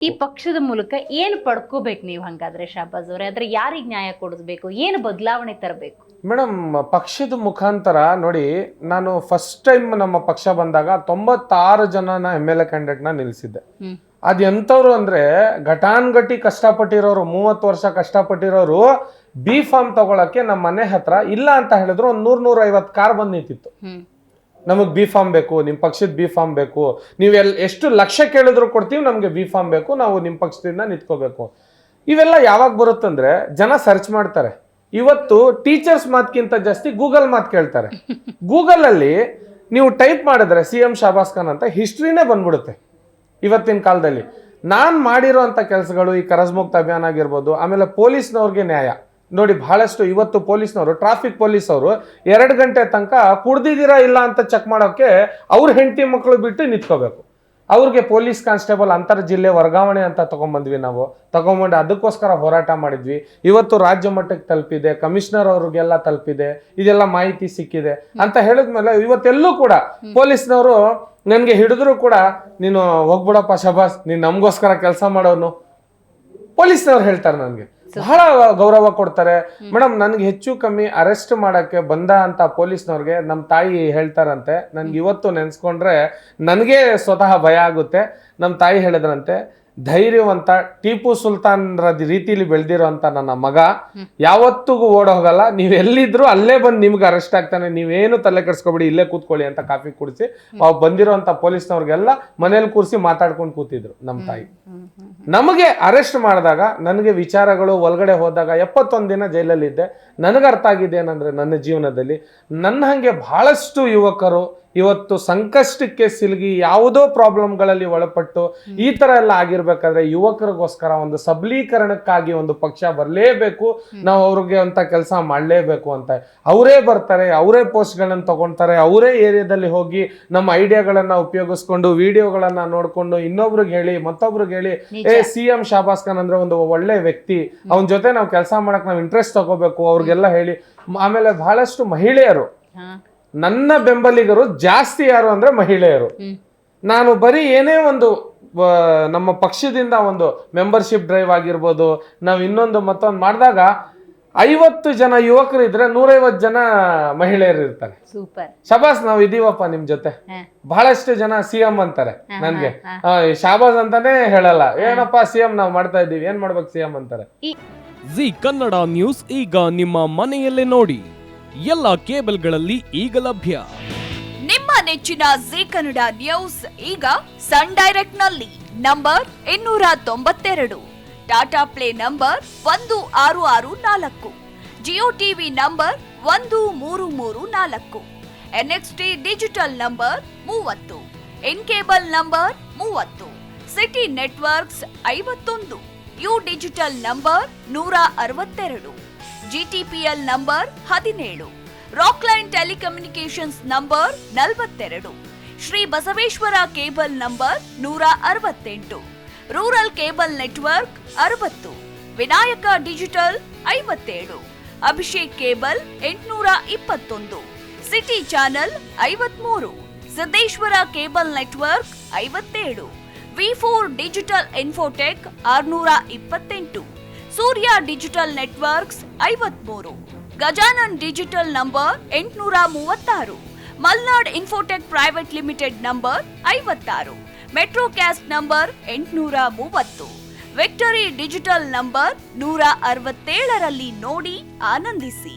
ಈ ಪಕ್ಷದ ಮೂಲಕ ಏನು ಪಡ್ಕೋಬೇಕು ನೀವು ಹಂಗಾದ್ರೆ ಶಾಬಾಜ್ ಅವರೇ? ಆದ್ರೆ ಯಾರಿಗೆ ನ್ಯಾಯ ಕೊಡಿಸ್ಬೇಕು, ಏನು ಬದಲಾವಣೆ ತರಬೇಕು? ಮೇಡಮ್, ಪಕ್ಷದ ಮುಖಾಂತರ ನೋಡಿ, ನಾನು ಫಸ್ಟ್ ಟೈಮ್ ನಮ್ಮ ಪಕ್ಷ ಬಂದಾಗ 96 ಜನನ MLA ಕ್ಯಾಂಡಿಡೇಟ್ನ ನಿಲ್ಲಿಸಿದ್ದೆ. ಅದು ಎಂಥವ್ರು ಅಂದ್ರೆ ಘಟಾನ್ಘಟಿ ಕಷ್ಟಪಟ್ಟಿರೋರು, 30 ವರ್ಷ ಕಷ್ಟಪಟ್ಟಿರೋರು ಬಿ ಫಾರ್ಮ್ ತಗೊಳಕ್ಕೆ ನಮ್ಮ ಮನೆ ಹತ್ರ ಇಲ್ಲ ಅಂತ ಹೇಳಿದ್ರು ಒಂದು 100-150 ಕಾರ್ ಬಂದು ನಿಂತಿತ್ತು. ನಮಗೆ ಬಿ ಫಾರ್ಮ್ ಬೇಕು, ನಿಮ್ಮ ಪಕ್ಷದ ಬಿ ಫಾರ್ಮ್ ಬೇಕು, ನೀವು ಎಷ್ಟು ಲಕ್ಷ ಕೇಳಿದ್ರು ಕೊಡ್ತೀವಿ, ನಮಗೆ ಬಿ ಫಾರ್ಮ್ ಬೇಕು, ನಾವು ನಿಮ್ಮ ಪಕ್ಷದಿಂದ ನಿಂತ್ಕೋಬೇಕು. ಇವೆಲ್ಲ ಯಾವಾಗ ಬರುತ್ತಂದ್ರೆ ಜನ ಸರ್ಚ್ ಮಾಡ್ತಾರೆ. ಇವತ್ತು ಟೀಚರ್ಸ್ ಮಾತ್ಕಿಂತ ಜಾಸ್ತಿ ಗೂಗಲ್ ಮಾತು ಕೇಳ್ತಾರೆ. ಗೂಗಲ್ ಅಲ್ಲಿ ನೀವು ಟೈಪ್ ಮಾಡಿದ್ರೆ CM ಶಾಬಾಜ್ ಖಾನ್ ಅಂತ ಹಿಸ್ಟ್ರಿನೇ ಬಂದ್ಬಿಡುತ್ತೆ. ಇವತ್ತಿನ ಕಾಲದಲ್ಲಿ ನಾನು ಮಾಡಿರೋ ಅಂತ ಕೆಲಸಗಳು, ಈ ಕರಸ್ಮುಕ್ತ ಅಭಿಯಾನ ಆಗಿರ್ಬೋದು, ಆಮೇಲೆ ಪೊಲೀಸ್ನವ್ರಿಗೆ ನ್ಯಾಯ ನೋಡಿ, ಬಹಳಷ್ಟು ಇವತ್ತು ಪೊಲೀಸ್ನವರು, ಟ್ರಾಫಿಕ್ ಪೊಲೀಸ್ ಅವರು 2 ಗಂಟೆ ತನಕ ಕುಡ್ದಿದ್ದೀರಾ ಇಲ್ಲ ಅಂತ ಚೆಕ್ ಮಾಡೋಕೆ ಅವ್ರ ಹೆಂಡತಿ ಮಕ್ಕಳು ಬಿಟ್ಟು ನಿಂತ್ಕೋಬೇಕು. ಅವ್ರಿಗೆ ಪೊಲೀಸ್ ಕಾನ್ಸ್ಟೇಬಲ್ ಅಂತರ ಜಿಲ್ಲೆ ವರ್ಗಾವಣೆ ಅಂತ ತಗೊಂಡ್ಬಂದ್ವಿ. ನಾವು ತಗೊಂಡ್ಬಂದು ಅದಕ್ಕೋಸ್ಕರ ಹೋರಾಟ ಮಾಡಿದ್ವಿ. ಇವತ್ತು ರಾಜ್ಯ ಮಟ್ಟಕ್ಕೆ ತಲುಪಿದೆ, ಕಮಿಷನರ್ ಅವ್ರಿಗೆಲ್ಲ ತಲುಪಿದೆ, ಇದೆಲ್ಲ ಮಾಹಿತಿ ಸಿಕ್ಕಿದೆ ಅಂತ ಹೇಳಿದ್ಮೇಲೆ ಇವತ್ತೆಲ್ಲೂ ಕೂಡ ಪೊಲೀಸ್ನವರು ನನಗೆ ಹಿಡಿದ್ರು ಕೂಡ, ನೀನು ಹೋಗ್ಬಿಡಪ್ಪ ಶಬಾಸ್, ನೀನು ನಮಗೋಸ್ಕರ ಕೆಲಸ ಮಾಡೋನು, ಪೊಲೀಸ್ನವ್ರು ಹೇಳ್ತಾರೆ. ನನಗೆ ಬಹಳ ಗೌರವ ಕೊಡ್ತಾರೆ. ಮೇಡಮ್, ನನ್ಗೆ ಹೆಚ್ಚು ಕಮ್ಮಿ ಅರೆಸ್ಟ್ ಮಾಡಕ್ಕೆ ಬಂದ ಅಂತ ಪೊಲೀಸ್ನವ್ರಿಗೆ ನಮ್ಮ ತಾಯಿ ಹೇಳ್ತಾರಂತೆ. ನನ್ಗೆ ಇವತ್ತು ನೆನ್ಸ್ಕೊಂಡ್ರೆ ನನಗೆ ಸ್ವತಃ ಭಯ ಆಗುತ್ತೆ. ನಮ್ಮ ತಾಯಿ ಹೇಳಿದ್ರಂತೆ, ಧೈರ್ಯವಂತ ಟಿಪ್ಪು ಸುಲ್ತಾನ್ರ ರೀತಿಲಿ ಬೆಳೆದಿರೋಂಥ ನನ್ನ ಮಗ ಯಾವತ್ತಿಗೂ ಓಡೋಗಲ್ಲ, ನೀವು ಎಲ್ಲಿದ್ರು ಅಲ್ಲೇ ಬಂದು ನಿಮ್ಗೆ ಅರೆಸ್ಟ್ ಆಗ್ತಾನೆ, ನೀವೇನು ತಲೆ ಕೆಡ್ಸ್ಕೊಬೇಡಿ, ಇಲ್ಲೇ ಕೂತ್ಕೊಳ್ಳಿ ಅಂತ ಕಾಫಿ ಕುಡಿಸಿ ಬಂದಿರೋಂಥ ಪೊಲೀಸ್ನವ್ರಿಗೆಲ್ಲ ಮನೇಲಿ ಕೂರಿಸಿ ಮಾತಾಡ್ಕೊಂಡು ಕೂತಿದ್ರು ನಮ್ಮ ತಾಯಿ. ನಮಗೆ ಅರೆಸ್ಟ್ ಮಾಡಿದಾಗ, ನನಗೆ ವಿಚಾರಗಳು ಒಳಗಡೆ ಹೋದಾಗ 71 ದಿನ ಜೈಲಲ್ಲಿದ್ದೆ. ನನಗೆ ಅರ್ಥ ಆಗಿದೆ ಏನಂದ್ರೆ, ನನ್ನ ಜೀವನದಲ್ಲಿ ನನ್ನ ಹಂಗೆ ಬಹಳಷ್ಟು ಯುವಕರು ಇವತ್ತು ಸಂಕಷ್ಟಕ್ಕೆ ಸಿಲುಗಿ ಯಾವುದೋ ಪ್ರಾಬ್ಲಮ್ಗಳಲ್ಲಿ ಒಳಪಟ್ಟು ಈ ತರ ಎಲ್ಲ ಆಗಿರ್ಬೇಕಾದ್ರೆ ಯುವಕರಿಗೋಸ್ಕರ ಒಂದು ಸಬಲೀಕರಣಕ್ಕಾಗಿ ಒಂದು ಪಕ್ಷ ಬರಲೇಬೇಕು, ನಾವು ಅವ್ರಿಗೆ ಅಂತ ಕೆಲಸ ಮಾಡಲೇಬೇಕು ಅಂತ ಅವರೇ ಬರ್ತಾರೆ, ಅವರೇ ಪೋಸ್ಟ್ಗಳನ್ನ ತಗೊಳ್ತಾರೆ, ಅವರೇ ಏರಿಯಾದಲ್ಲಿ ಹೋಗಿ ನಮ್ಮ ಐಡಿಯಾಗಳನ್ನ ಉಪಯೋಗಿಸ್ಕೊಂಡು ವಿಡಿಯೋಗಳನ್ನ ನೋಡ್ಕೊಂಡು ಇನ್ನೊಬ್ರಿಗೆ ಹೇಳಿ ಮತ್ತೊಬ್ರಿಗೆ ಹೇಳಿ, CM ಶಾಬಾಜ್ ಖಾನ್ ಅಂದ್ರೆ ಒಂದು ಒಳ್ಳೆ ವ್ಯಕ್ತಿ, ಅವನ ಜೊತೆ ನಾವು ಕೆಲಸ ಮಾಡಕ್ ನಾವು ಇಂಟ್ರೆಸ್ಟ್ ತಗೋಬೇಕು ಅವ್ರಿಗೆಲ್ಲ ಹೇಳಿ. ಆಮೇಲೆ ಬಹಳಷ್ಟು ಮಹಿಳೆಯರು, ನನ್ನ ಬೆಂಬಲಿಗರು ಜಾಸ್ತಿ ಯಾರು ಅಂದ್ರೆ ಮಹಿಳೆಯರು. ನಾನು ಬರೀ ಏನೇ ಒಂದು ನಮ್ಮ ಪಕ್ಷದಿಂದ ಒಂದು ಮೆಂಬರ್ಶಿಪ್ ಡ್ರೈವ್ ಆಗಿರ್ಬೋದು, ನಾವು ಇನ್ನೊಂದು ಮತ್ತೊಂದು ಮಾಡಿದಾಗ 50 ಜನ ಯುವಕರು ಇದ್ರೆ 150 ಜನ ಮಹಿಳೆಯರು ಇರ್ತಾರೆ. ಶಾಬಾಜ್, ನಾವು ಇದೀವಪ್ಪ ನಿಮ್ ಜೊತೆ. ಬಹಳಷ್ಟು ಜನ CM ಅಂತಾರೆ ನನ್ಗೆ, ಶಾಬಾಜ್ ಅಂತಾನೆ ಹೇಳಲ್ಲ, ಏನಪ್ಪ CM ನಾವು ಮಾಡ್ತಾ ಇದ್ದೀವಿ, ಏನ್ ಮಾಡ್ಬೇಕು CM ಅಂತಾರೆ. ಜಿ ಕನ್ನಡ ನ್ಯೂಸ್ ಈಗ ನಿಮ್ಮ ಮನೆಯಲ್ಲೇ ನೋಡಿ, ಎಲ್ಲ ಕೇಬಲ್ಗಳಲ್ಲಿ ಈಗ ಲಭ್ಯ. ನಿಮ್ಮ ನೆಚ್ಚಿನ ಜಿ ಕನ್ನಡ ನ್ಯೂಸ್ ಈಗ ಸನ್ ಡೈರೆಕ್ಟ್ ನಲ್ಲಿ number 292, Tata play number 1664, Jio TV number 1334, NXT digital number 30, in cable number 30, city networks 51, U digital number 162, GTPL number 17, Rockline telecommunications number 42, Shri Basaveshwara cable number 168, rural cable network 60, Vinayaka digital 57, Abhishek cable 821, city channel 53, Siddeshwara cable network 57, V4 digital Infotech 628, Surya digital networks 53, Gajanan digital number 836, Malnad Infotech private limited number 56, Metrocast number 830, Victory Digital number 167ರಲ್ಲಿ ನೋಡಿ ಆನಂದಿಸಿ.